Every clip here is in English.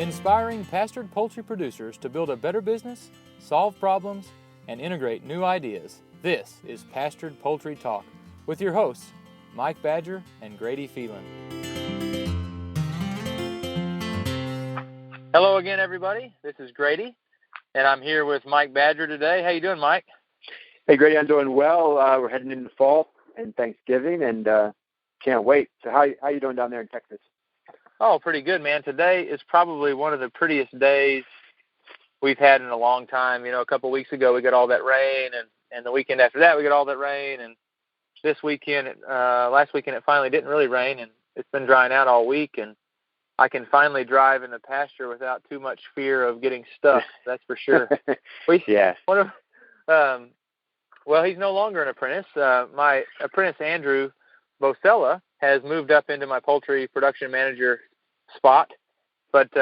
inspiring pastured poultry producers to build a better business, solve problems, and integrate new ideas. This is Pastured Poultry Talk with your hosts, Mike Badger and Grady Phelan. Hello again, everybody. This is Grady, and I'm here with Mike Badger today. How you doing, Mike? Hey, Grady, I'm doing well. We're heading into fall and Thanksgiving, and can't wait. So how you doing down there in Texas? Oh, pretty good, man. Today is probably one of the prettiest days we've had in a long time. You know, a couple of weeks ago we got all that rain, and the weekend after that we got all that rain, and this weekend, last weekend, it finally didn't really rain, and it's been drying out all week, and I can finally drive in the pasture without too much fear of getting stuck. That's for sure. Yeah. Well, he's no longer an apprentice. My apprentice, Andrew Bosella, has moved up into my poultry production manager spot. But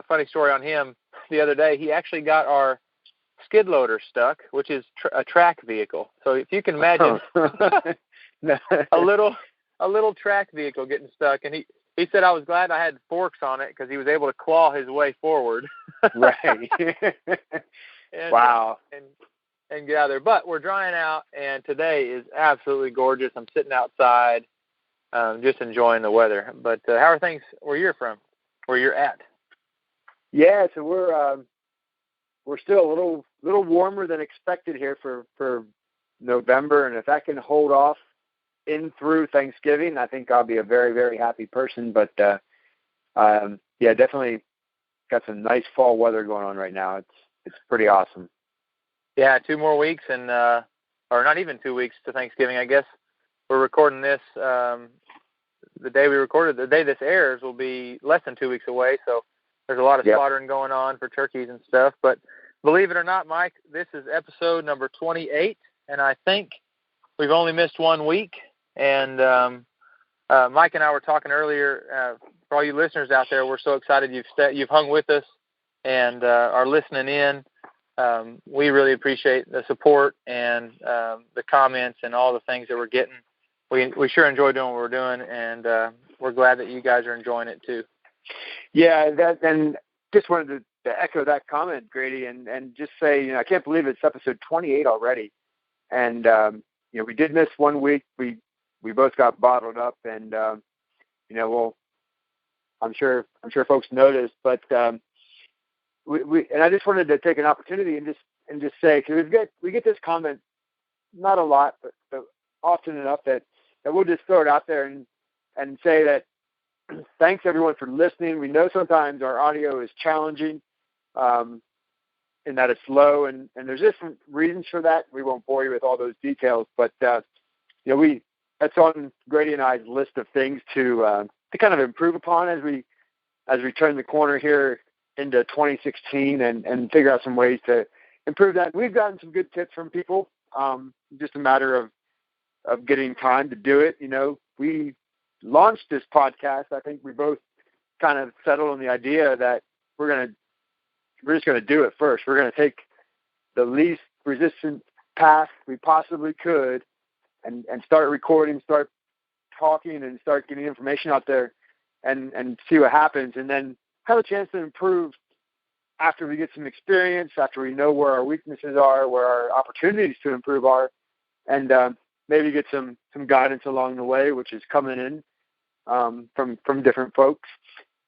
funny story on him, the other day, he actually got our skid loader stuck, which is a track vehicle. So if you can imagine a little track vehicle getting stuck, and he said I was glad I had forks on it because he was able to claw his way forward. Right. Wow. And get out there. But we're drying out, and today is absolutely gorgeous. I'm sitting outside, just enjoying the weather. But how are things where you're from, where you're at? Yeah, so we're still a little warmer than expected here for November, and if that can hold off in through Thanksgiving, I think I'll be a very, very happy person. But yeah, definitely got some nice fall weather going on right now. It's pretty awesome. Yeah, 2 more weeks, and or not even 2 weeks to Thanksgiving, I guess. We're recording this the day we recorded. The day this airs will be less than 2 weeks away, so there's a lot of slaughtering going on for turkeys and stuff. But believe it or not, Mike, this is episode number 28, and I think we've only missed 1 week. And Mike and I were talking earlier, for all you listeners out there, we're so excited you've hung with us and are listening in. We really appreciate the support and the comments and all the things that we're getting. We sure enjoy doing what we're doing, and we're glad that you guys are enjoying it too. Yeah, and just wanted to echo that comment, Grady, and just say, I can't believe it's episode 28 already. And we did miss 1 week. We both got bottled up, and I'm sure folks noticed, but we and I just wanted to take an opportunity and just say, because we get this comment, not a lot, but often enough that we'll just throw it out there and say that thanks everyone for listening. We know sometimes our audio is challenging, in that it's low, and there's different reasons for that. We won't bore you with all those details, but that's on Grady and I's list of things to kind of improve upon as we turn the corner here into 2016 and figure out some ways to improve that. We've gotten some good tips from people. Just a matter of getting time to do it. We launched this podcast. I think we both kind of settled on the idea that we're just going to do it first. We're going to take the least resistant path we possibly could and start recording, start talking, and start getting information out there and see what happens. And then have a chance to improve after we get some experience, after we know where our weaknesses are, where our opportunities to improve are, and maybe get some guidance along the way, which is coming in from different folks.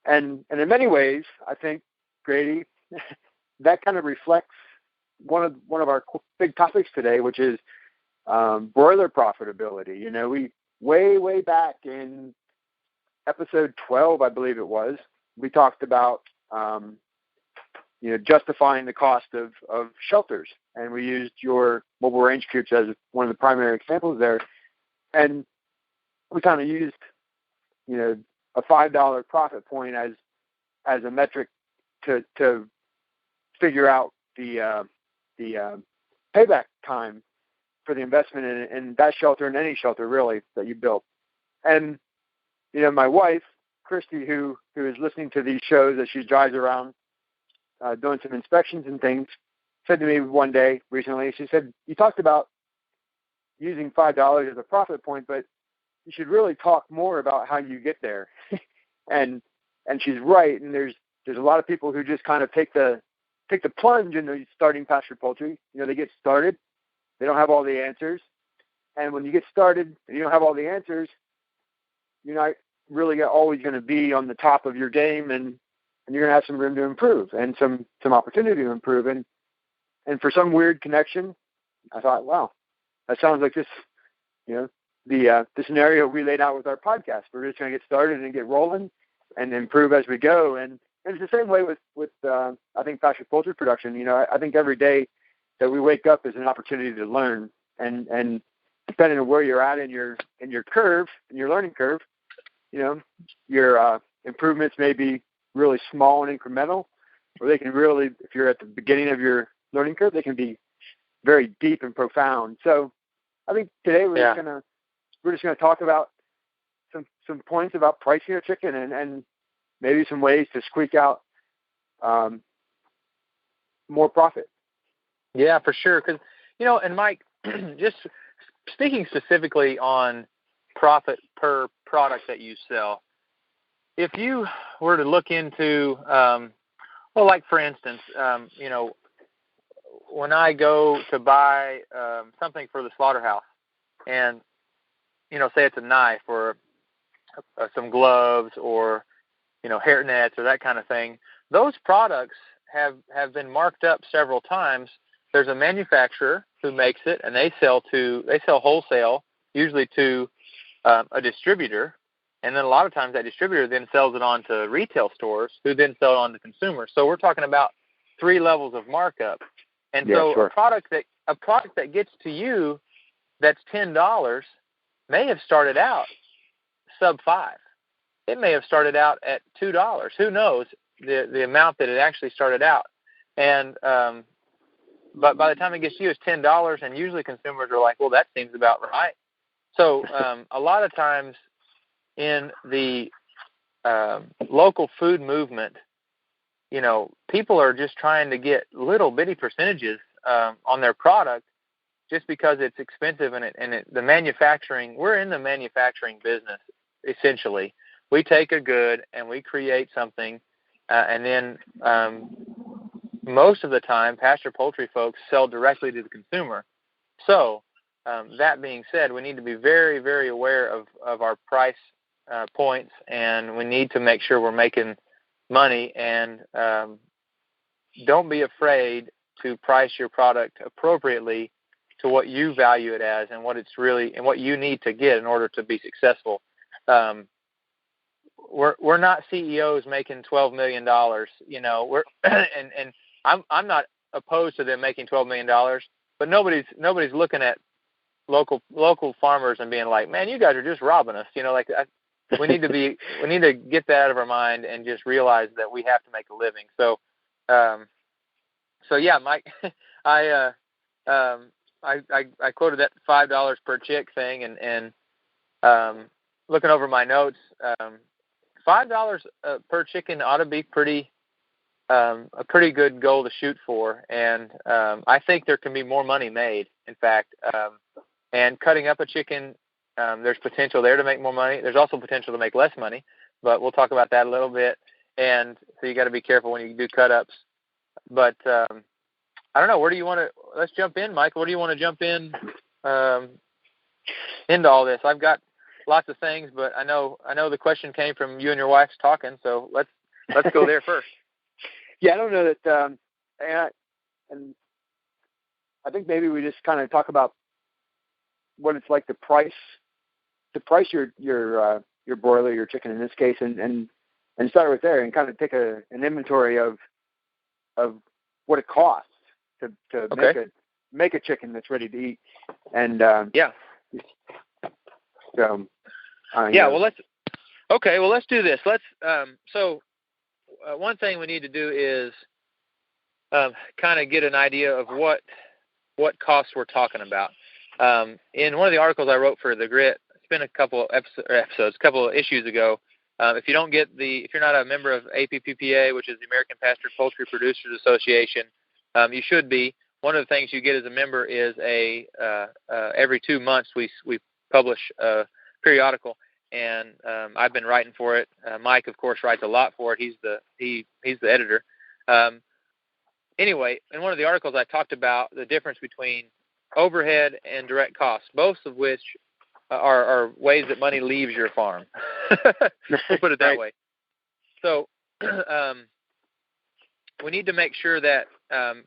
And in many ways, I think, Grady, that kind of reflects one of our big topics today, which is broiler profitability. We way back in episode 12, I believe it was, we talked about justifying the cost of shelters, and we used your mobile range coops as one of the primary examples there. And we kind of used a $5 profit point as a metric to figure out the payback time for the investment in that shelter and any shelter really that you built. And my wife, Christy, who is listening to these shows as she drives around doing some inspections and things, said to me one day recently, she said, you talked about using $5 as a profit point, but you should really talk more about how you get there. And she's right. And there's there's a lot of people who just kind of take the plunge into starting pastured poultry. They get started. They don't have all the answers. And when you get started and you don't have all the answers, you're not really always going to be on the top of your game, and you're going to have some room to improve and some opportunity to improve. And for some weird connection, I thought, wow, that sounds like this, the scenario we laid out with our podcast. We're just going to get started and get rolling and improve as we go. And it's the same way with I think pastured poultry production. I think every day that we wake up is an opportunity to learn, and depending on where you're at in your curve, in your learning curve, your improvements may be really small and incremental, or they can really, if you're at the beginning of your learning curve, they can be very deep and profound. So I think today we're just gonna talk about some points about pricing a chicken and maybe some ways to squeak out more profit. Yeah, for sure. Because and Mike, just speaking specifically on profit per product that you sell, if you were to look into, like for instance, when I go to buy something for the slaughterhouse, and say it's a knife or some gloves or hair nets or that kind of thing, those products have been marked up several times. There's a manufacturer who makes it, and they sell wholesale, usually to a distributor, and then a lot of times that distributor then sells it on to retail stores, who then sell it on to consumers. So we're talking about 3 levels of markup. And a product that gets to you that's $10 may have started out sub $5. It may have started out at $2. Who knows the amount that it actually started out. And but by the time it gets to you, it's $10, and usually consumers are like, well, that seems about right. So a lot of times in the local food movement, people are just trying to get little bitty percentages on their product just because it's expensive, the manufacturing, we're in the manufacturing business, essentially. We take a good and we create something, and then most of the time, pastured poultry folks sell directly to the consumer. So that being said, we need to be very, very aware of our price points, and we need to make sure we're making money, and don't be afraid to price your product appropriately to what you value it as and what it's really and what you need to get in order to be successful. We're not CEOs making $12 million, we're and I'm not opposed to them making $12 million, but nobody's looking at local farmers and being like, man, you guys are just robbing us. We need to get that out of our mind and just realize that we have to make a living. So yeah, Mike, I quoted that $5 per chick thing, and looking over my notes, $5 per chicken ought to be a pretty good goal to shoot for, and I think there can be more money made. In fact, and cutting up a chicken, there's potential there to make more money. There's also potential to make less money, but we'll talk about that a little bit. And so you got to be careful when you do cut-ups. But I don't know. Where do you want to? Let's jump in, Michael. Where do you want to jump in into all this? I've got lots of things, but I know the question came from you and your wife's talking, so let's go there first. Yeah, I don't know that, and I think maybe we just kind of talk about what it's like to price your broiler, your chicken in this case, and start with there and kind of take an inventory of what it costs to make a chicken that's ready to eat. And well, let's do this. One thing we need to do is kind of get an idea of what costs we're talking about. In one of the articles I wrote for The Grit, it's been a couple of issues ago. If you're not a member of APPPA, which is the American Pastured Poultry Producers Association, you should be. One of the things you get as a member is every 2 months we publish a periodical, and I've been writing for it. Mike, of course, writes a lot for it. He's the editor. Anyway, in one of the articles, I talked about the difference between overhead and direct costs, both of which are ways that money leaves your farm. We'll put it that way. So we need to make sure that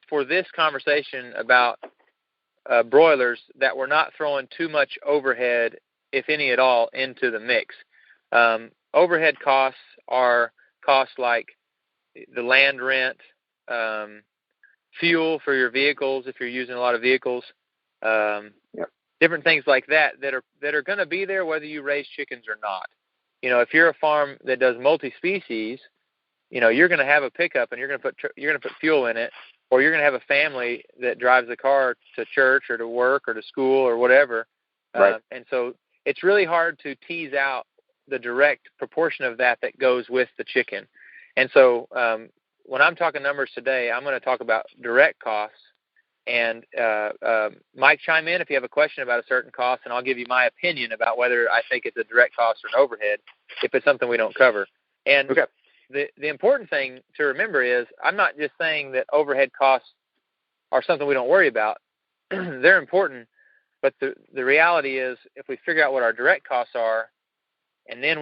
for this conversation about broilers, that we're not throwing too much overhead, if any at all, into the mix. Overhead costs are costs like the land rent, fuel for your vehicles if you're using a lot of vehicles, different things like that are going to be there whether you raise chickens or not. You know, if you're a farm that does multi-species, you know, you're going to have a pickup and you're going to put fuel in it, or you're going to have a family that drives the car to church or to work or to school or whatever. Right. And so it's really hard to tease out the direct proportion of that goes with the chicken. And so when I'm talking numbers today, I'm going to talk about direct costs. And Mike, chime in if you have a question about a certain cost, and I'll give you my opinion about whether I think it's a direct cost or an overhead if it's something we don't cover. And the important thing to remember is I'm not just saying that overhead costs are something we don't worry about. They're important, but the reality is if we figure out what our direct costs are, and then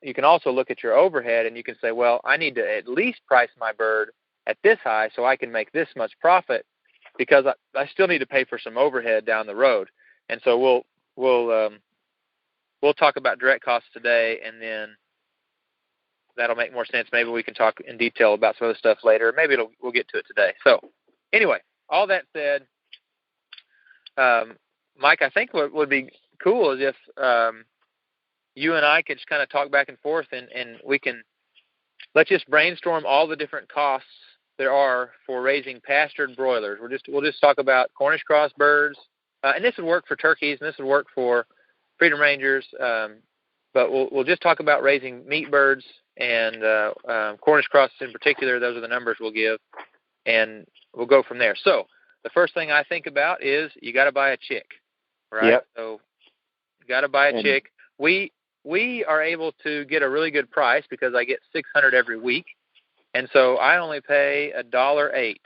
you can also look at your overhead and you can say, well, I need to at least price my bird at this high so I can make this much profit, because I still need to pay for some overhead down the road. And so we'll talk about direct costs today, and then that'll make more sense. Maybe we can talk in detail about some other stuff later. Maybe we'll get to it today. So anyway, all that said, Mike, I think what would be cool is if you and I could just kind of talk back and forth, and let's just brainstorm all the different costs there are for raising pastured broilers. We'll just talk about Cornish cross birds, and this would work for turkeys, and this would work for Freedom Rangers, but we'll just talk about raising meat birds and Cornish crosses in particular. Those are the numbers we'll give, and we'll go from there. So the first thing I think about is you got to buy a chick, right? Yep. So you got to buy a chick. We are able to get a really good price because I get 600 every week. And so I only pay $1.08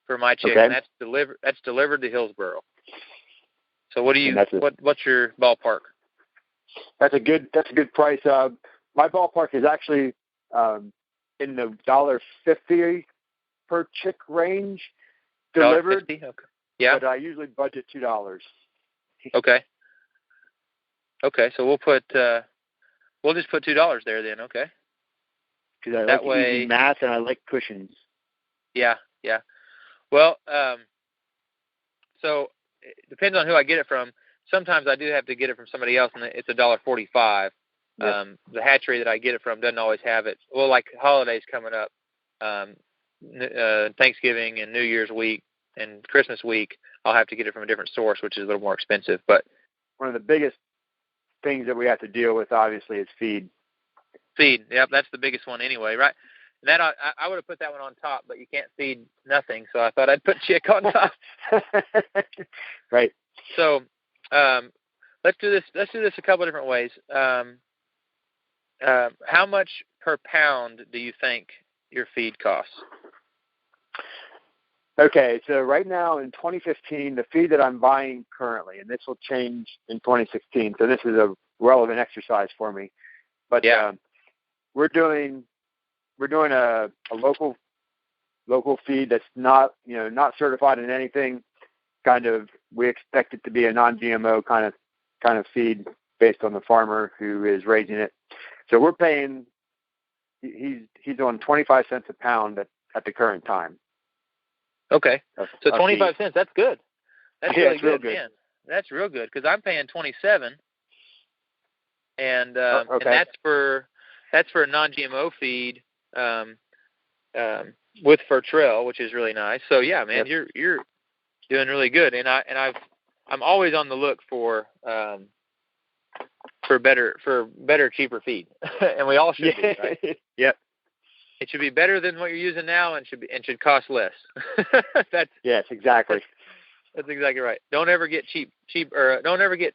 for my chicken. Okay. That's delivered to Hillsboro. So what's your ballpark? That's a good price. My ballpark is actually in the $1.50 per chick range delivered. $1.50? Okay. Yeah. But I usually budget $2. Okay. So we'll just put $2 there then. Okay. Because I like easy math and I like cushions. Yeah. Well, so it depends on who I get it from. Sometimes I do have to get it from somebody else, and it's $1.45. Yep. The hatchery that I get it from doesn't always have it. Well, like holidays coming up, Thanksgiving and New Year's week and Christmas week, I'll have to get it from a different source, which is a little more expensive. But one of the biggest things that we have to deal with, obviously, is feed. Yep, that's the biggest one anyway, right? And that I would have put that one on top, but you can't feed nothing, so I thought I'd put chick on top. Right. So let's do this. Let's do this a couple of different ways. How much per pound do you think your feed costs? Okay, so right now in 2015, the feed that I'm buying currently, and this will change in 2016, so this is a relevant exercise for me. But yeah. We're doing a local feed that's not certified in anything. Kind of, we expect it to be a non-GMO kind of feed based on the farmer who is raising it. So we're paying. He's on 25 cents a pound at the current time. Okay, so 25 cents. That's good. That's really good, real good, man. That's real good because I'm paying 27, and okay. and that's for a non-GMO feed with Fertrell, which is really nice. So yeah, man, yep. You're doing really good, and I'm always on the look for better, cheaper feed, and we all should be, right? Yep. It should be better than what you're using now, and should cost less. Yes, exactly. That's exactly right. Don't ever get cheap, or don't ever get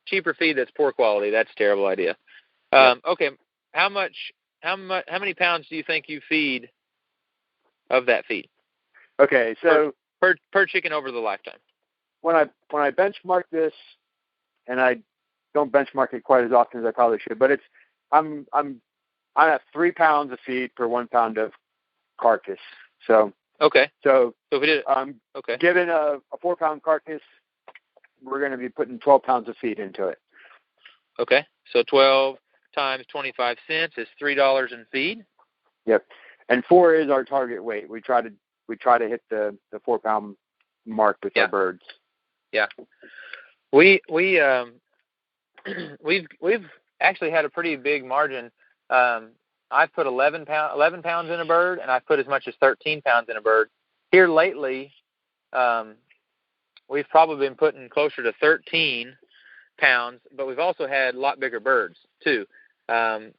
cheaper feed that's poor quality. That's a terrible idea. Okay, how many pounds do you think you feed of that feed? Okay, so per chicken over the lifetime. When I benchmark this, and I don't benchmark it quite as often as I probably should, but I'm at 3 pounds of feed per 1 pound of carcass. So okay. So if we did, given a 4 pound carcass, we're going to be putting 12 pounds of feed into it. Okay, so 12 times 25 cents is $3 in feed. Yep, and 4 is our target weight. We try to hit the 4 pound mark with our birds. Yeah, we've actually had a pretty big margin. I've put 11 pounds in a bird, and I've put as much as 13 pounds in a bird. Here lately, we've probably been putting closer to 13 pounds, but we've also had a lot bigger birds too. I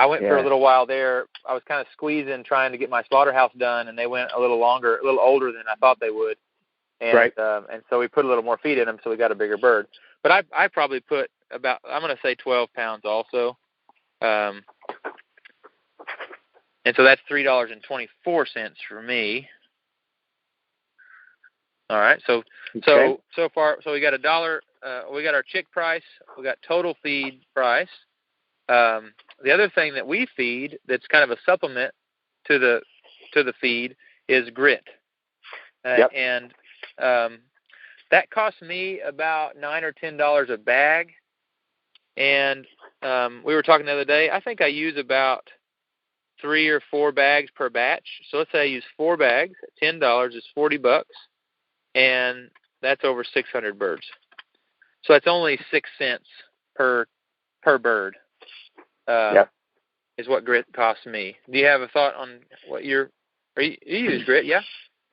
went for a little while there. I was kind of squeezing, trying to get my slaughterhouse done, and they went a little older than I thought they would. And, and so we put a little more feed in them, so we got a bigger bird. But I probably put about, I'm going to say 12 pounds also. And so that's $3.24 for me. All right. So far, we got $1. We got our chick price. We got total feed price. The other thing that we feed that's kind of a supplement to the feed is grit. And that costs me about $9 or $10 a bag. And we were talking the other day, I think I use about 3 or 4 bags per batch. So let's say I use 4 bags. $10 is $40, and that's over 600 birds. So that's only 6 cents per bird. Is what grit costs me. Do you have a thought on what you use grit? Yeah.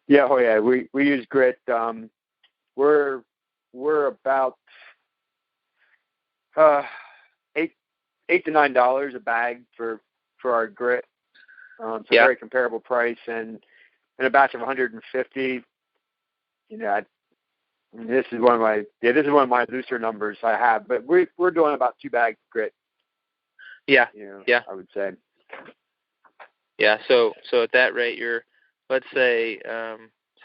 Yeah. Oh yeah. We use grit. We're about $8 to $9 a bag for our grit. It's a very comparable price, and in a batch of 150. This is one of my looser numbers I have, but we're doing about 2 bags of grit. Yeah. I would say. Yeah. So at that rate, let's say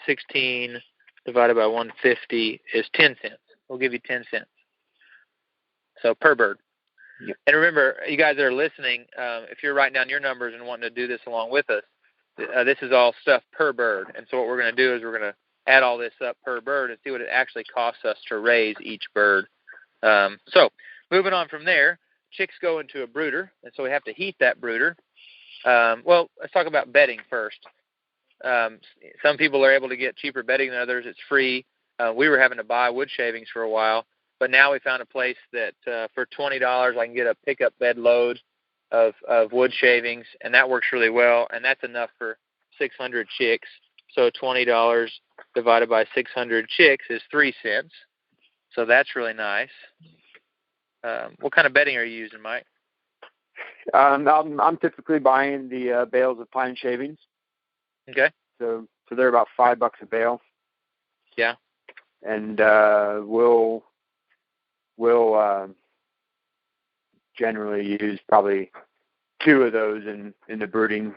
16 divided by 150 is 10 cents. We'll give you 10 cents. So per bird. Yep. And remember, you guys that are listening, if you're writing down your numbers and wanting to do this along with us, this is all stuff per bird. And so what we're going to do is we're going to add all this up per bird and see what it actually costs us to raise each bird. So moving on from there, chicks go into a brooder, and so we have to heat that brooder. Well, let's talk about bedding first. Some people are able to get cheaper bedding than others. It's free. We were having to buy wood shavings for a while, but now we found a place that for $20 I can get a pickup bed load of wood shavings, and that works really well, and that's enough for 600 chicks. So $20 divided by 600 chicks is 3 cents. So that's really nice. What kind of bedding are you using, Mike? I'm typically buying the bales of pine shavings. Okay. So they're about $5 a bale. Yeah. And we'll generally use probably 2 of those in the brooder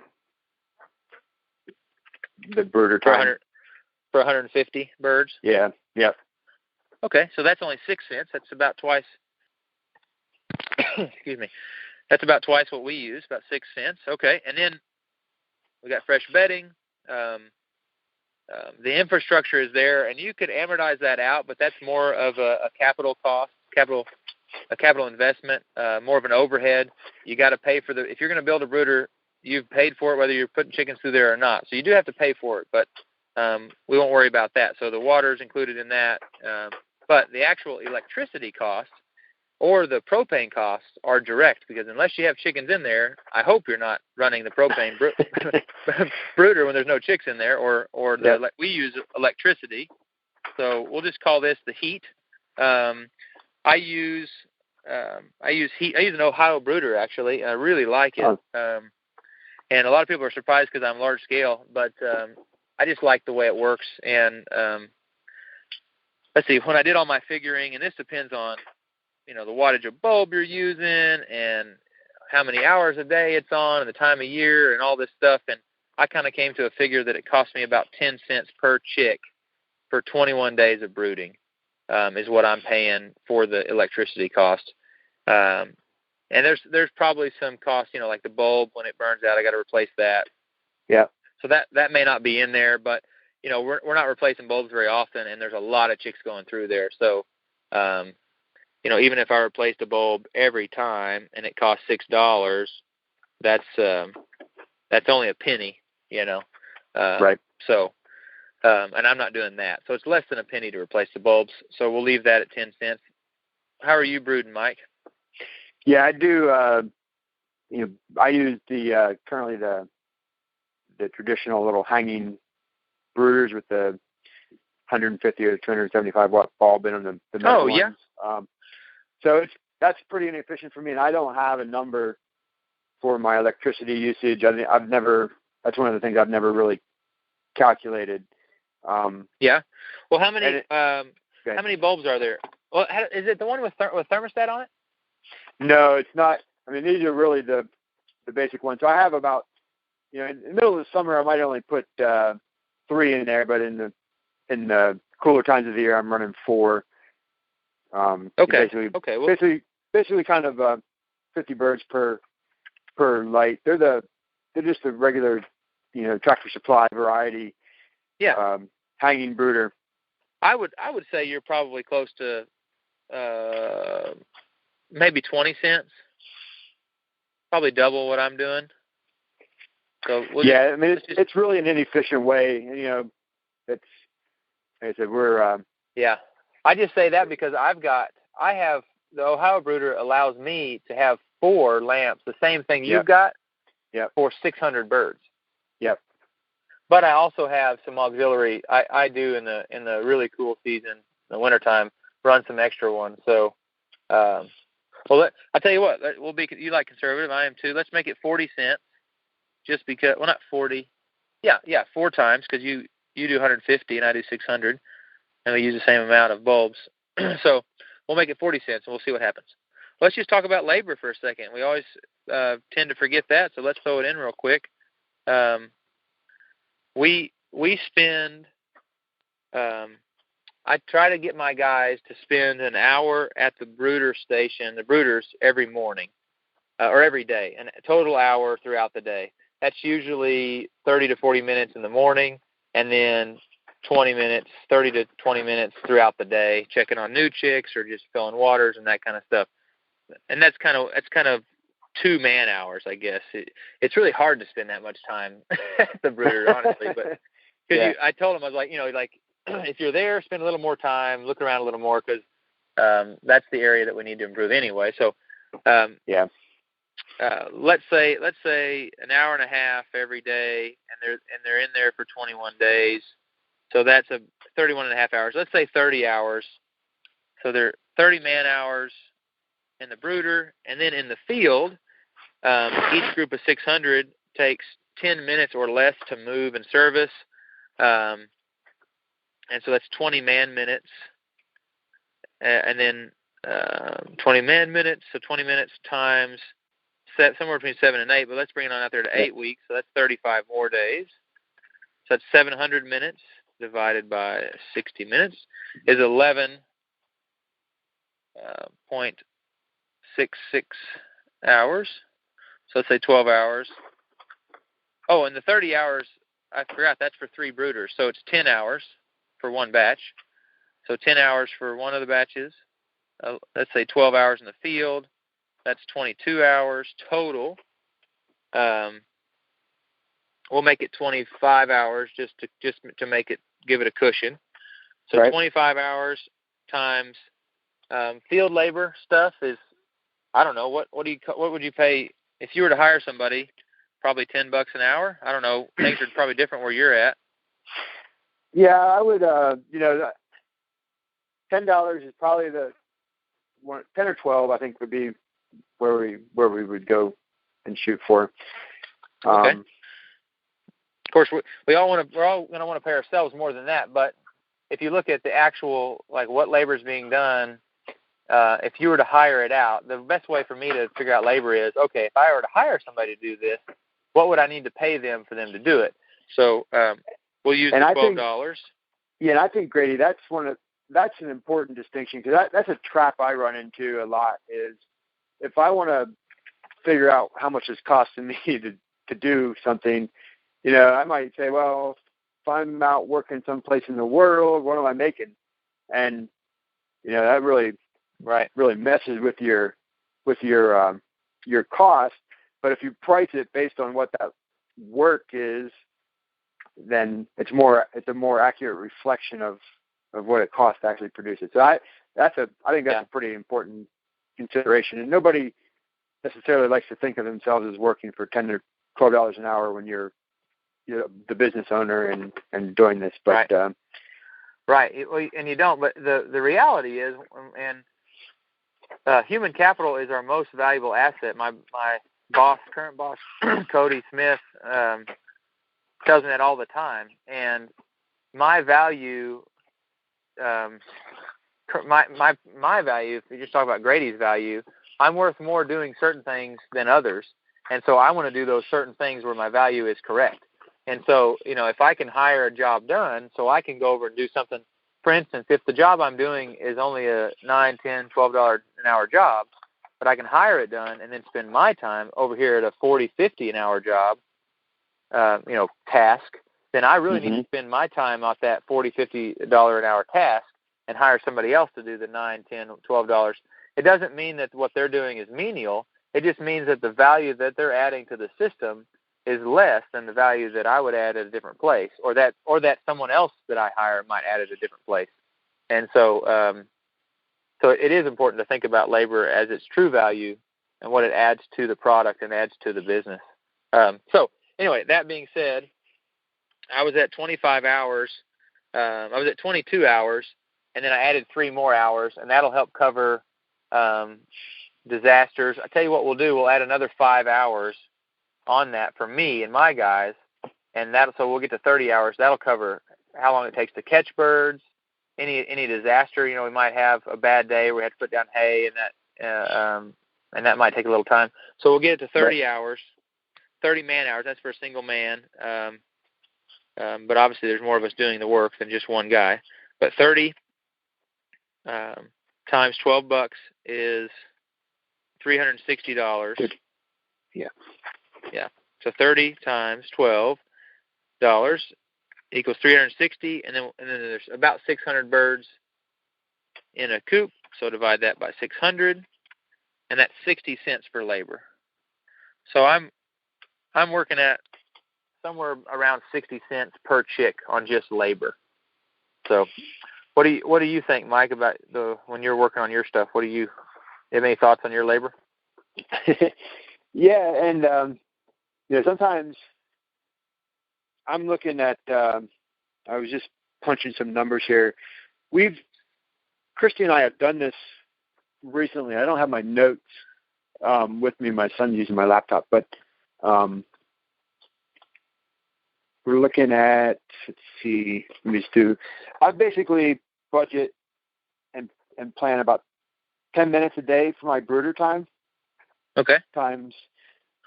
time. For 150 birds? Yeah. Yep. Okay, so that's only 6 cents. That's about twice. Excuse me. That's about twice what we use, about 6 cents. Okay, and then we got fresh bedding. The infrastructure is there, and you could amortize that out, but that's more of a capital cost, a capital investment, more of an overhead. You got to pay for if you're going to build a brooder, you've paid for it whether you're putting chickens through there or not. So you do have to pay for it, but we won't worry about that. So the water is included in that, but the actual electricity cost or the propane costs are direct, because unless you have chickens in there, I hope you're not running the propane brooder when there's no chicks in there, we use electricity. So we'll just call this the heat. I use heat. I use an Ohio brooder, actually. I really like it. And a lot of people are surprised because I'm large scale, but I just like the way it works. And let's see, when I did all my figuring, and this depends on the wattage of bulb you're using and how many hours a day it's on and the time of year and all this stuff. And I kind of came to a figure that it cost me about 10 cents per chick for 21 days of brooding, is what I'm paying for the electricity cost. And there's probably some cost, like the bulb, when it burns out, I got to replace that. Yeah. So that may not be in there, but we're not replacing bulbs very often, and there's a lot of chicks going through there. So, even if I replaced a bulb every time and it costs $6, that's only a penny, Right. So, and I'm not doing that. So it's less than a penny to replace the bulbs. So we'll leave that at 10 cents. How are you brooding, Mike? Yeah, I do. I use currently the traditional little hanging brooders with the 150 or 275 watt bulb in them. The metal yeah. ones. So that's pretty inefficient for me, and I don't have a number for my electricity usage. That's one of the things I've never really calculated. Yeah. Well, how many bulbs are there? Well, is it the one with thermostat on it? No, it's not. I mean, these are really the basic ones. So I have about, in the middle of the summer, I might only put 3 in there, but in the cooler times of the year, I'm running 4. Okay. Basically kind of 50 birds per light. They're just the regular, Tractor Supply variety. Yeah. Hanging brooder. I would say you're probably close to maybe 20 cents. Probably double what I'm doing. So it's really an inefficient way. It's, like I said, we're yeah. I just say that because I have the Ohio brooder allows me to have 4 lamps, the same thing you've got, for 600 birds. Yep. But I also have some auxiliary. I do in the really cool season, in the wintertime, run some extra ones. So, I tell you what, you like conservative, I am too. Let's make it 40 cents, just because. Well, not 40. Yeah, 4 times, because you do 150 and I do 600, and we use the same amount of bulbs. So we'll make it 40 cents, and we'll see what happens. Let's just talk about labor for a second. We always tend to forget that, so let's throw it in real quick. We spend. I try to get my guys to spend an hour at the brooder station, the brooders, every morning or every day, and a total hour throughout the day. That's usually 30 to 40 minutes in the morning, and then 30 to 20 minutes throughout the day, checking on new chicks or just filling waters and that kind of stuff. And that's kind of 2 man hours, I guess. It's really hard to spend that much time at the brooder, honestly. But because I told them, I was like, if you're there, spend a little more time, look around a little more, because that's the area that we need to improve anyway. So, let's say an hour and a half every day, and they're in there for 21 days. So that's 31 and a half hours. Let's say 30 hours. So they're 30 man hours in the brooder, and then in the field, each group of 600 takes 10 minutes or less to move and service. And so that's 20 man minutes, and then 20 man minutes, so 20 minutes times somewhere between 7 and 8, but let's bring it on out there to 8 weeks, so that's 35 more days. So that's 700 minutes divided by 60 minutes is 11.66 hours. So let's say 12 hours. Oh, and the 30 hours, I forgot, that's for 3 brooders, so it's 10 hours for one batch. So 10 hours for one of the batches. Let's say 12 hours in the field. That's 22 hours total. We'll make it 25 hours just to make it, give it a cushion. So right. 25 hours times field labor stuff is, I don't know, what would you pay if you were to hire somebody? Probably $10 an hour. I don't know. Things are probably different where you're at. Yeah, I would, $10 is probably the one, 10 or 12, I think, would be where we would go and shoot for. Okay. Of course, we're all going to want to pay ourselves more than that. But if you look at the actual, like what labor is being done if you were to hire it out, the best way for me to figure out labor is, okay, if I were to hire somebody to do this, what would I need to pay them for them to do it? So we'll use the $12. Yeah, and I think, Grady, that's an important distinction, because that's a trap I run into a lot, is if I want to figure out how much it's costing me to do something, I might say, well, if I'm out working someplace in the world, what am I making? And, that really messes with your cost. But if you price it based on what that work is, then it's a more accurate reflection of what it costs to actually produce it. So I think that's a pretty important consideration. And nobody necessarily likes to think of themselves as working for $10 or $12 an hour when you're the business owner and doing this. But right, and you don't. But the reality is, and human capital is our most valuable asset. My current boss, Cody Smith, tells me that all the time. And my value, my value, if you just talk about Grady's value, I'm worth more doing certain things than others. And so I want to do those certain things where my value is correct. And so, if I can hire a job done, so I can go over and do something. For instance, if the job I'm doing is only a $9, $10, $12 an hour job, but I can hire it done and then spend my time over here at a $40, $50 an hour job, task, then I really need to spend my time off that $40, $50 an hour task and hire somebody else to do the $9, $10, $12. It doesn't mean that what they're doing is menial. It just means that the value that they're adding to the system is less than the value that I would add at a different place, or that someone else that I hire might add at a different place. And so so it is important to think about labor as its true value and what it adds to the product and adds to the business. So anyway, that being said, I was at 25 hours. I was at 22 hours, and then I added 3 more hours, and that'll help cover disasters. I tell you what we'll do. We'll add another 5 hours on that for me and my guys, and so we'll get to 30 hours. That'll cover how long it takes to catch birds, any disaster. We might have a bad day where we have to put down hay, and that might take a little time. So we'll get it to 30 hours, 30 man hours. That's for a single man. But obviously there's more of us doing the work than just one guy. But 30 times $12 is $360. Yeah. Yeah. So 30 times $12 equals 360, and then there's about 600 birds in a coop. So divide that by 600, and that's 60 cents for labor. So I'm working at somewhere around 60 cents per chick on just labor. So what do you think, Mike, about when you're working on your stuff? Do you have any thoughts on your labor? Yeah, and sometimes I'm looking at. I was just punching some numbers here. Christy and I have done this recently. I don't have my notes with me. My son's using my laptop, but we're looking at. Let's see. Let me just do. I basically budget and plan about 10 minutes a day for my brooder time. Okay. Times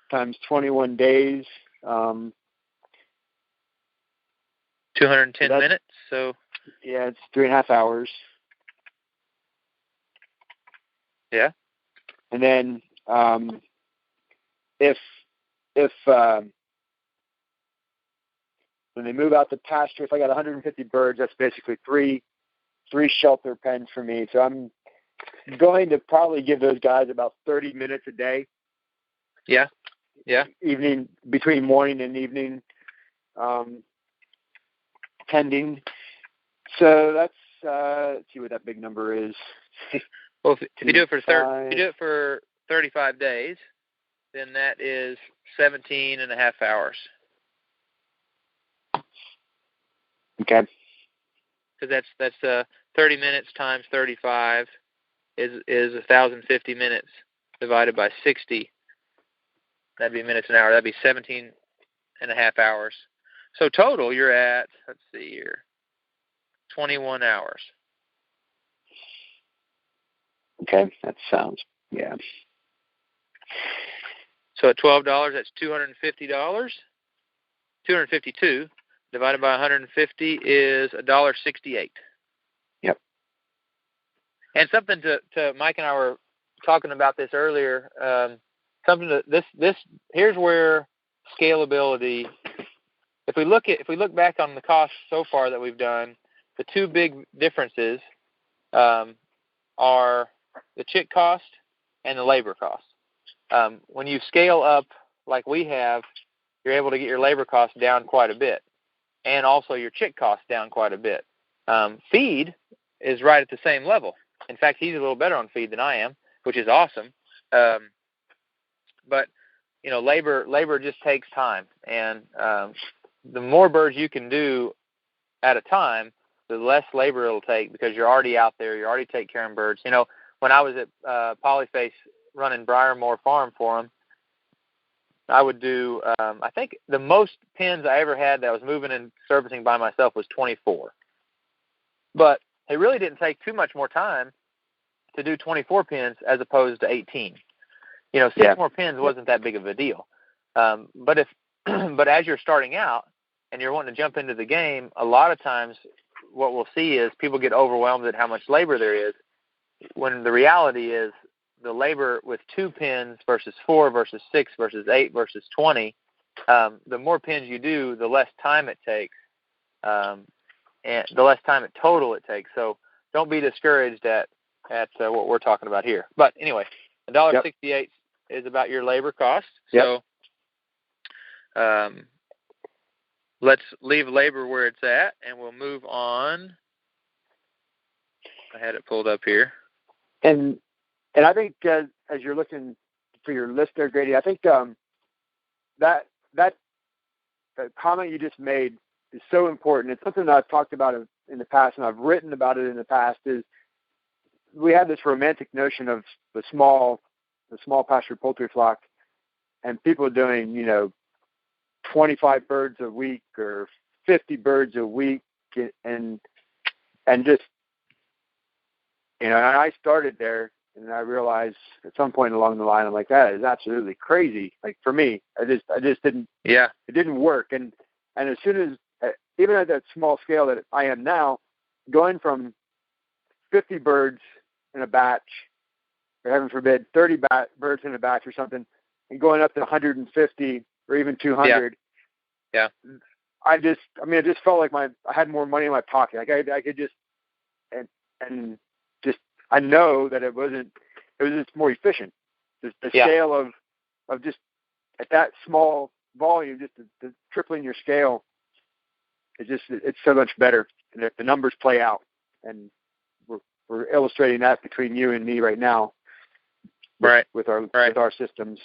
21 days. 210 minutes. So yeah, it's 3.5 hours. Yeah. And then if when they move out to pasture, if I got 150 birds, that's basically three shelter pens for me. So I'm going to probably give those guys about 30 minutes a day. Yeah. Yeah. Evening, between morning and evening, tending. So that's let's see what that big number is. Well, if you do it for 35 days, then that is 17.5 hours. Okay. Because that's 30 minutes times 35 is 1,050 minutes divided by 60. That'd be minutes an hour. That'd be 17.5 hours. So total, you're at, let's see here, 21 hours. Okay, that sounds, yeah. So at $12, that's $250. 252 divided by 150 is $1.68. Yep. And something to Mike and I were talking about this earlier. Something to this here's where scalability. If we look back on the costs so far that we've done, the two big differences are the chick cost and the labor cost. When you scale up like we have, you're able to get your labor costs down quite a bit, and also your chick costs down quite a bit. Feed is right at the same level. In fact, he's a little better on feed than I am, which is awesome. But labor just takes time, and the more birds you can do at a time, the less labor it'll take because you're already out there. You already take care of birds. When I was at Polyface running Briarmore Farm for them, I would do, I think the most pins I ever had that I was moving and servicing by myself was 24. But it really didn't take too much more time to do 24 pins as opposed to 18. Six more pins wasn't that big of a deal. But as you're starting out and you're wanting to jump into the game, a lot of times what we'll see is people get overwhelmed at how much labor there is, when the reality is the labor with 2 pins versus 4 versus 6 versus 8 versus 20, the more pins you do, the less time it takes, and the less time total it takes. So don't be discouraged at what we're talking about here. But anyway, $1.68 is about your labor cost. So let's leave labor where it's at, and we'll move on. I had it pulled up here. And I think as you're looking for your list there, Grady, I think that comment you just made is so important. It's something that I've talked about in the past, and I've written about it in the past. Is we have this romantic notion of the small pastured poultry flock, and people doing 25 birds a week or 50 birds a week, and just and I started there. And I realized at some point along the line, I'm like, that is absolutely crazy. Like for me, I just didn't. Yeah. It didn't work. And as soon as even at that small scale that I am now, going from 50 birds in a batch, or heaven forbid, 30 birds in a batch or something, and going up to 150 or even 200. Yeah. I just felt like I had more money in my pocket. Like I could just and just. I know that it was just more efficient. The scale of just at that small volume, just the tripling your scale, it's so much better. And if the numbers play out, and we're illustrating that between you and me right now, with our systems.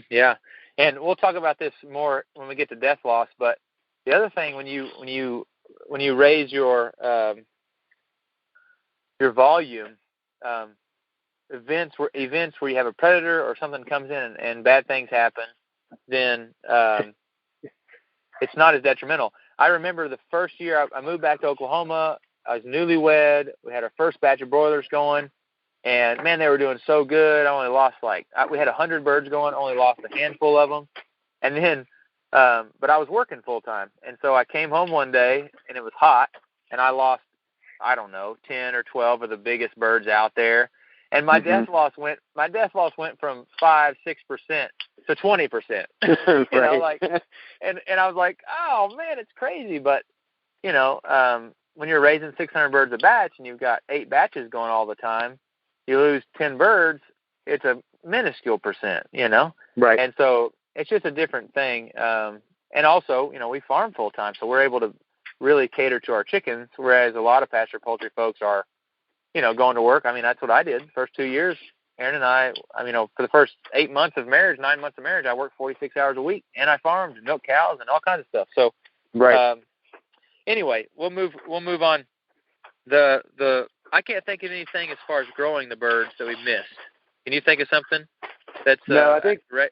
Yeah, and we'll talk about this more when we get to death loss. But the other thing, when you raise your volume, events where you have a predator or something comes in and bad things happen, then it's not as detrimental. I remember the first year I moved back to Oklahoma. I was newlywed. We had our first batch of broilers going, and man, they were doing so good. I only lost we had 100 birds going, only lost a handful of them, and then but I was working full time, and so I came home one day and it was hot, and I lost, I don't know, 10 or 12 of the biggest birds out there. And my death loss went from 5-6% to 20%. And I was like, oh man, it's crazy. But when you're raising 600 birds a batch and you've got 8 batches going all the time, you lose 10 birds, it's a minuscule percent, Right. And so it's just a different thing. And also, we farm full time, so we're able to really cater to our chickens, whereas a lot of pasture poultry folks are, going to work. I mean, that's what I did. First 2 years, Aaron and I for the first 9 months of marriage, I worked 46 hours a week, and I farmed and milked cows and all kinds of stuff. So, anyway, we'll move on. I can't think of anything as far as growing the birds that we missed. Can you think of something that's no? I think right.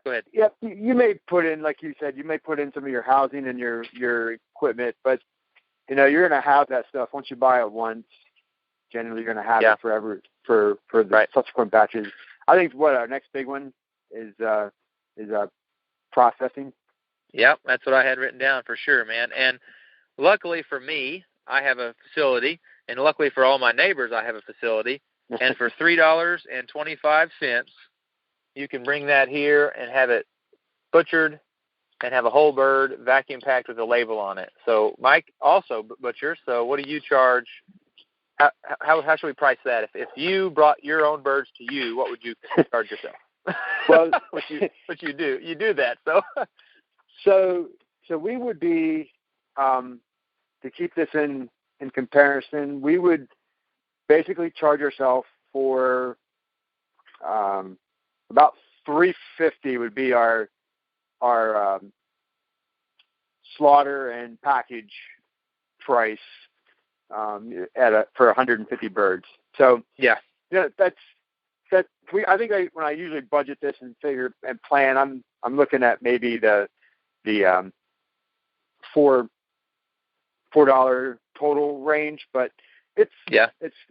Go ahead. Yeah, you may put in, like you said, some of your housing and your equipment, but you're going to have that stuff once you buy it once. Generally, you're going to have it forever for the subsequent batches. I think what our next big one is processing. Yep, that's what I had written down for sure, man. And luckily for me, I have a facility, and luckily for all my neighbors, I have a facility. And for $3.25, you can bring that here and have it butchered and have a whole bird vacuum packed with a label on it. So Mike also butchers. So what do you charge? How should we price that? If you brought your own birds to you, what would you charge yourself? Well, what you do? You do that. So we would be to keep this in comparison, we would basically charge ourselves for about $350 would be our slaughter and package price for 150 birds. So yeah, I think when I usually budget this and figure and plan, I'm looking at maybe the $4 total range, but it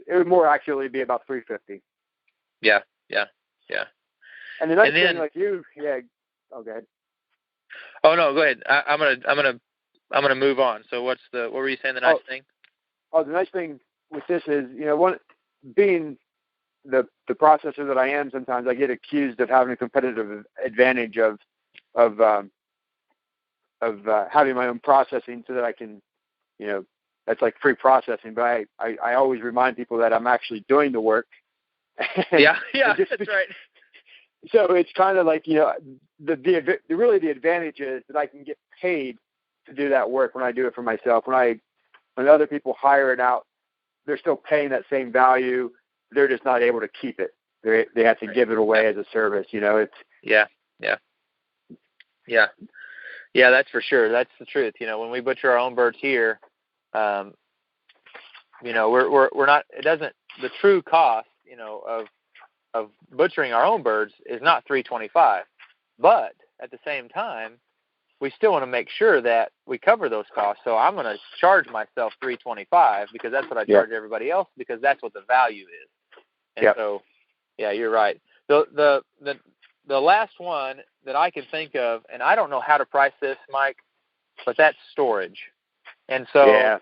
would more accurately be about $350. Yeah. And the nice thing, like you, oh, go ahead. Oh no, go ahead. I'm gonna move on. So what were you saying? The nice thing? Oh, the nice thing with this is, being the processor that I am, sometimes I get accused of having a competitive advantage of having my own processing, so that I can, that's like free processing. But I always remind people that I'm actually doing the work. Yeah, that's right. So it's kind of like, really the advantage is that I can get paid to do that work when I do it for myself. When other people hire it out, they're still paying that same value. They're just not able to keep it. They have to give it away as a service. It's Yeah, that's for sure. That's the truth. When we butcher our own birds here, we're not. It doesn't. The true cost, of butchering our own birds is not $3.25, but at the same time, we still want to make sure that we cover those costs. So I'm going to charge myself $3.25 because that's what I charge everybody else, because that's what the value is. And so, you're right. The last one that I can think of, and I don't know how to price this, Mike, but that's storage. And so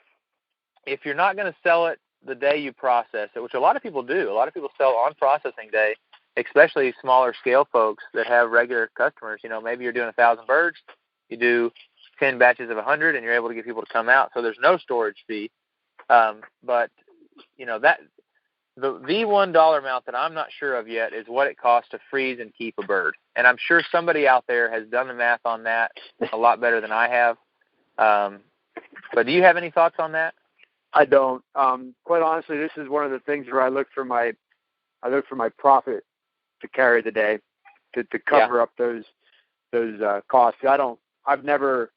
if you're not going to sell it the day you process it, which a lot of people do. A lot of people sell on processing day, especially smaller scale folks that have regular customers. Maybe you're doing 1,000 birds, you do 10 batches of 100, and you're able to get people to come out. So there's no storage fee. But that the $1 amount that I'm not sure of yet is what it costs to freeze and keep a bird. And I'm sure somebody out there has done the math on that a lot better than I have. But do you have any thoughts on that? I don't. Quite honestly, this is one of the things where I look for my profit to carry the day, to cover up those costs. I've never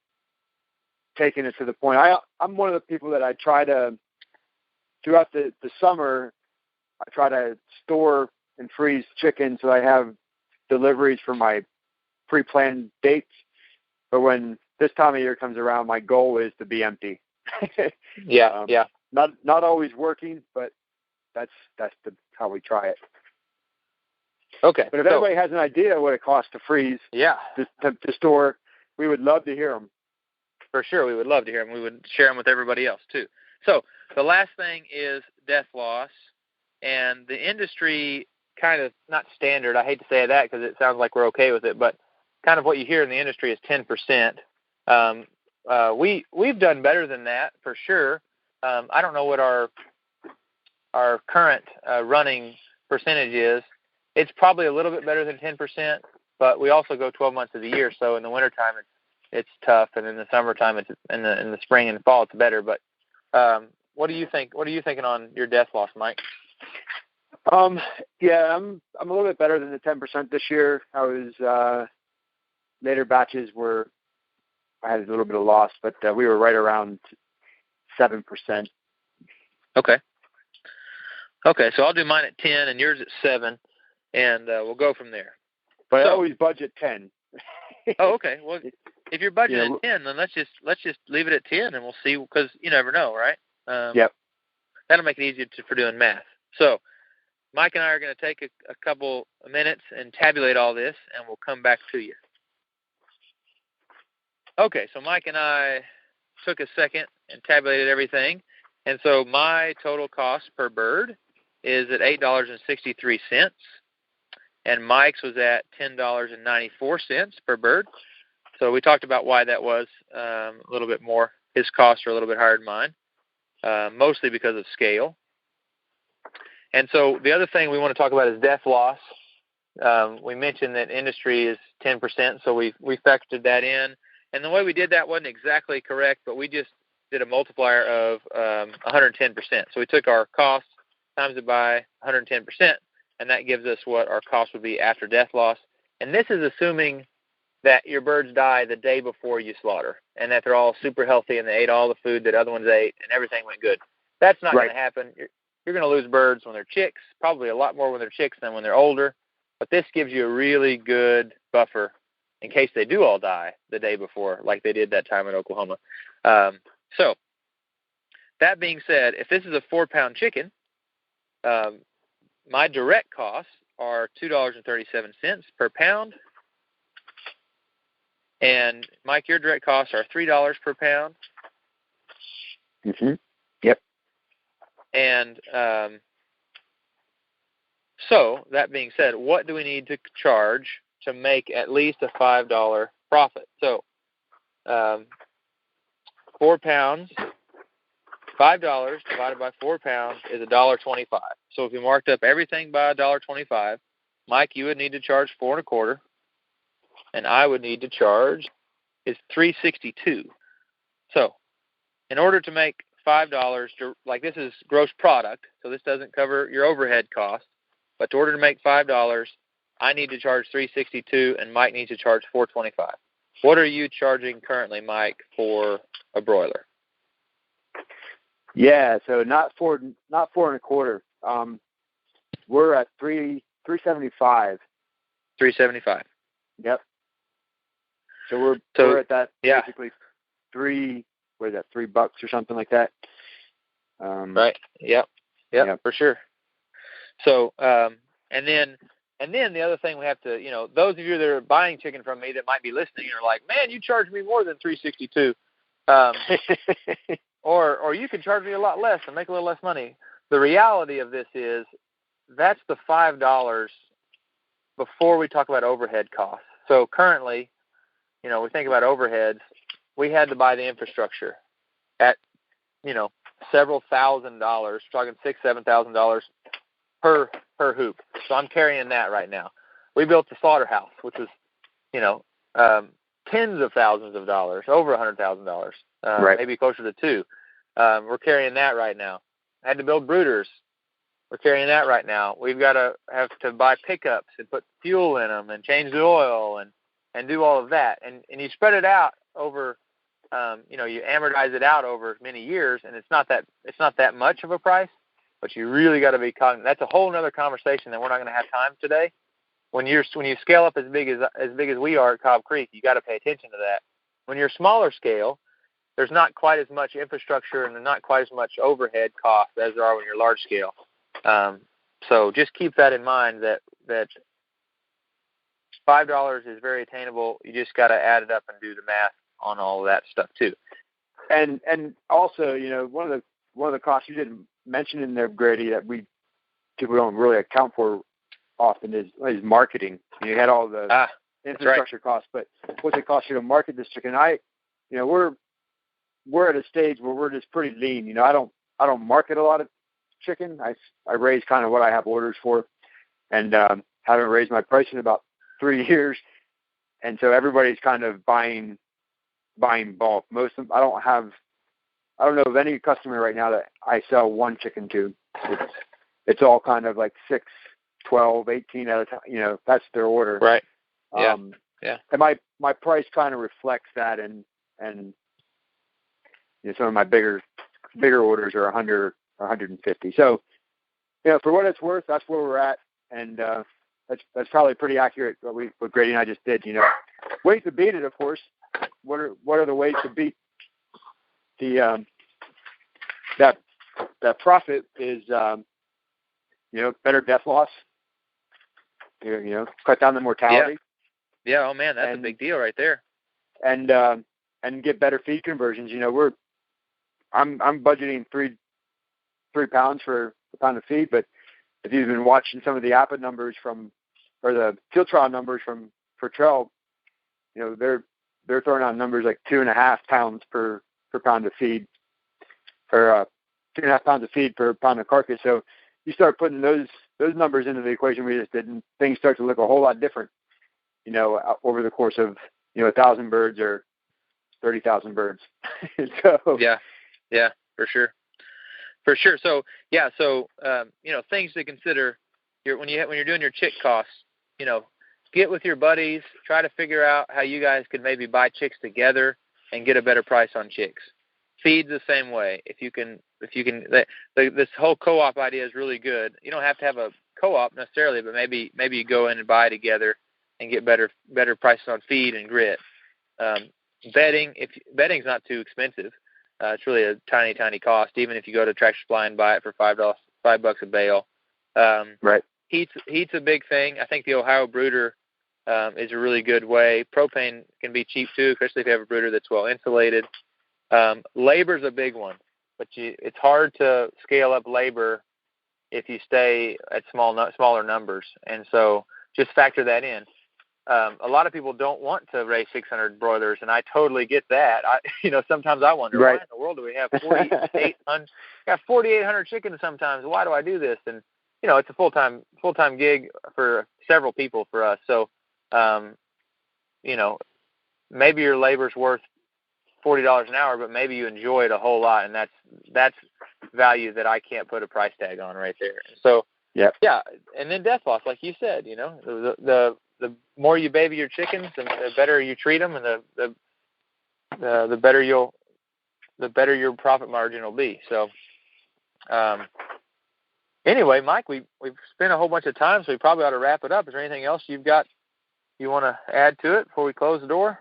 taken it to the point. I'm one of the people that I try to, throughout the summer, I try to store and freeze chicken so I have deliveries for my pre-planned dates. But when this time of year comes around, my goal is to be empty. Not always working, but that's how we try it. Okay. But if anybody has an idea what it costs to freeze, to store, we would love to hear them. For sure, we would love to hear them. We would share them with everybody else too. So the last thing is death loss, and the industry kind of, not standard, I hate to say that because it sounds like we're okay with it, but kind of what you hear in the industry is 10%. We've done better than that for sure. I don't know what our current running percentage is. It's probably a little bit better than 10%, but we also go 12 months of the year. So in the wintertime, it's tough, and in the summertime, it's in the spring and fall, it's better. But what do you think? What are you thinking on your death loss, Mike? I'm a little bit better than the 10% this year. I was later batches I had a little bit of loss, but we were right around 7%. Okay, so I'll do mine at 10 and yours at 7, and we'll go from there. But I always budget 10. Oh, okay. Well, if you're budgeting at 10, then let's just leave it at 10, and we'll see, because you never know, right? Yep. that'll make it easier for doing math. So Mike and I are going to take a couple of minutes and tabulate all this, and we'll come back to you. Okay, so Mike and I took a second and tabulated everything. And so my total cost per bird is at $8.63, and Mike's was at $10.94 per bird. So we talked about why that was a little bit more. His costs are a little bit higher than mine, mostly because of scale. And so the other thing we want to talk about is death loss. We mentioned that industry is 10%, so we factored that in. And the way we did that wasn't exactly correct, but we just did a multiplier of 110%. So we took our cost, times it by 110%, and that gives us what our cost would be after death loss. And this is assuming that your birds die the day before you slaughter, and that they're all super healthy and they ate all the food that other ones ate and everything went good. That's not going to happen. You're going to lose birds when they're chicks, probably a lot more when they're chicks than when they're older. But this gives you a really good buffer in case they do all die the day before, like they did that time in Oklahoma. So that being said, if this is a 4-pound chicken, my direct costs are $2.37 per pound. And Mike, your direct costs are $3 per pound. Mm-hmm. Yep. And so that being said, what do we need to charge to make at least a $5 profit? So 4 pounds, $5 divided by 4 pounds is $1.25. So if you marked up everything by $1.25, Mike, you would need to charge 4 1/4, and I would need to charge is $3.62. So in order to make $5, like this is gross product, so this doesn't cover your overhead costs, but in order to make $5, I need to charge $3.62, and Mike needs to charge $4.25. What are you charging currently, Mike, for a broiler? Yeah, so not 4 1/4. We're at $3.75. $3.75. Yep. So we're at that basically $3 or something like that. Right. Yep, for sure. So and then the other thing we have to, those of you that are buying chicken from me that might be listening are like, man, you charge me more than $3.62. Or you can charge me a lot less and make a little less money. The reality of this is that's the $5 before we talk about overhead costs. So currently, we think about overheads. We had to buy the infrastructure at, several $1,000s, talking $6,000-$7,000 per hoop. So I'm carrying that right now. We built the slaughterhouse, which was, tens of thousands of dollars, over $100,000, maybe closer to $2. We're carrying that right now. I had to build brooders. We're carrying that right now. We've got to have to buy pickups and put fuel in them and change the oil and do all of that. And you spread it out over, you amortize it out over many years, and it's not that much of a price, but you really got to be cognizant. That's a whole other conversation that we're not going to have time today. When you scale up as big as we are at Cobb Creek, you got to pay attention to that. When you're smaller scale, there's not quite as much infrastructure and there's not quite as much overhead cost as there are when you're large scale. So just keep that in mind that $5 is very attainable. You just got to add it up and do the math on all of that stuff too. And also, one of the costs you didn't mention in there, Grady, that we don't really account for often is marketing. You had all the infrastructure costs, but what's it cost you to market this chicken? We're at a stage where we're just pretty lean. I don't market a lot of chicken. I raise kind of what I have orders for, and haven't raised my price in about 3 years, and so everybody's kind of buying bulk. Most of them, I don't know of any customer right now that I sell one chicken to. It's all kind of like 6, 12, 18 at a time. That's their order. Right. Yeah. And my price kind of reflects that, and some of my bigger orders are 100 or 150. So, for what it's worth, that's where we're at, and that's probably pretty accurate what Grady and I just did. Ways to beat it, of course. What are the ways to beat that profit is, better death loss. Cut down the mortality. Yeah. Oh man, that's a big deal right there. And get better feed conversions. I'm budgeting three pounds for a pound of feed, but if you've been watching some of the APA numbers or the field trial numbers for Trell, they're throwing out numbers like 2.5 pounds per pound of feed, or 2.5 pounds of feed per pound of carcass. So you start putting those numbers into the equation we just did, and things start to look a whole lot different, over the course of 1,000 birds or 30,000 birds. So yeah, for sure. So things to consider when you're doing your chick costs. Get with your buddies, try to figure out how you guys could maybe buy chicks together and get a better price on chicks. Feed's the same way. If you can, this whole co-op idea is really good. You don't have to have a co-op necessarily, but maybe you go in and buy together and get better prices on feed and grit. Bedding's not too expensive. It's really a tiny cost, even if you go to Tractor Supply and buy it for $5 a bale. Right. Heat's a big thing. I think the Ohio brooder is a really good way. Propane can be cheap too, especially if you have a brooder that's well insulated. Labor's a big one, but it's hard to scale up labor if you stay at smaller numbers, and so just factor that in. A lot of people don't want to raise 600 broilers, and I totally get that. Sometimes I wonder, why in the world do we have 4,800 chickens sometimes? Why do I do this? And it's a full-time gig for several people for us. So, maybe your labor's worth $40 an hour, but maybe you enjoy it a whole lot, and that's value that I can't put a price tag on right there. So, yeah, and then death loss, like you said, the more you baby your chickens, the better you treat them, and the better your profit margin will be. So, anyway, Mike, we've spent a whole bunch of time, so we probably ought to wrap it up. Is there anything else you want to add to it before we close the door?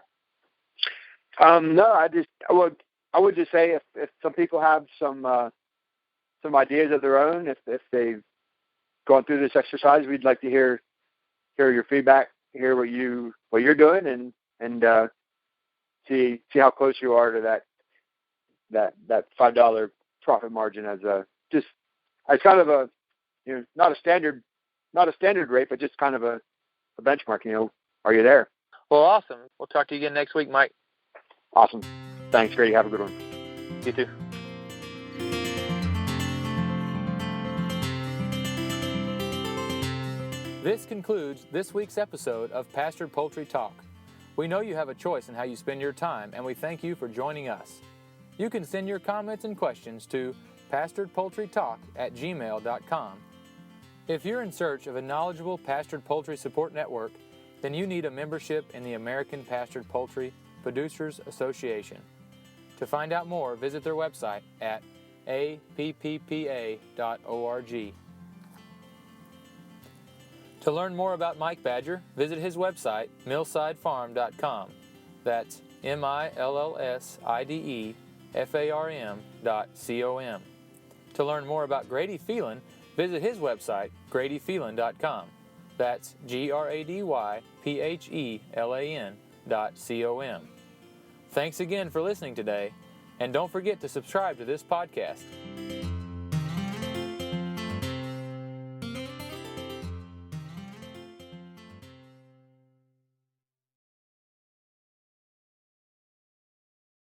No, I would just say if some people have some ideas of their own, if they've gone through this exercise, we'd like to hear your feedback, hear what you're doing, and see how close you are to that $5 profit margin as kind of a not a standard rate, but just kind of a benchmark. Are you there? Well, awesome. We'll talk to you again next week, Mike. Awesome. Thanks, Grady. Have a good one. You too. This concludes this week's episode of Pastured Poultry Talk. We know you have a choice in how you spend your time, and we thank you for joining us. You can send your comments and questions to pasturedpoultrytalk@gmail.com. If you're in search of a knowledgeable pastured poultry support network, then you need a membership in the American Pastured Poultry Producers Association. To find out more, visit their website at apppa.org. To learn more about Mike Badger, visit his website, millsidefarm.com. That's millsidefarm.com. To learn more about Grady Phelan, visit his website, gradyphelan.com. That's gradyphelan.com. Thanks again for listening today, and don't forget to subscribe to this podcast.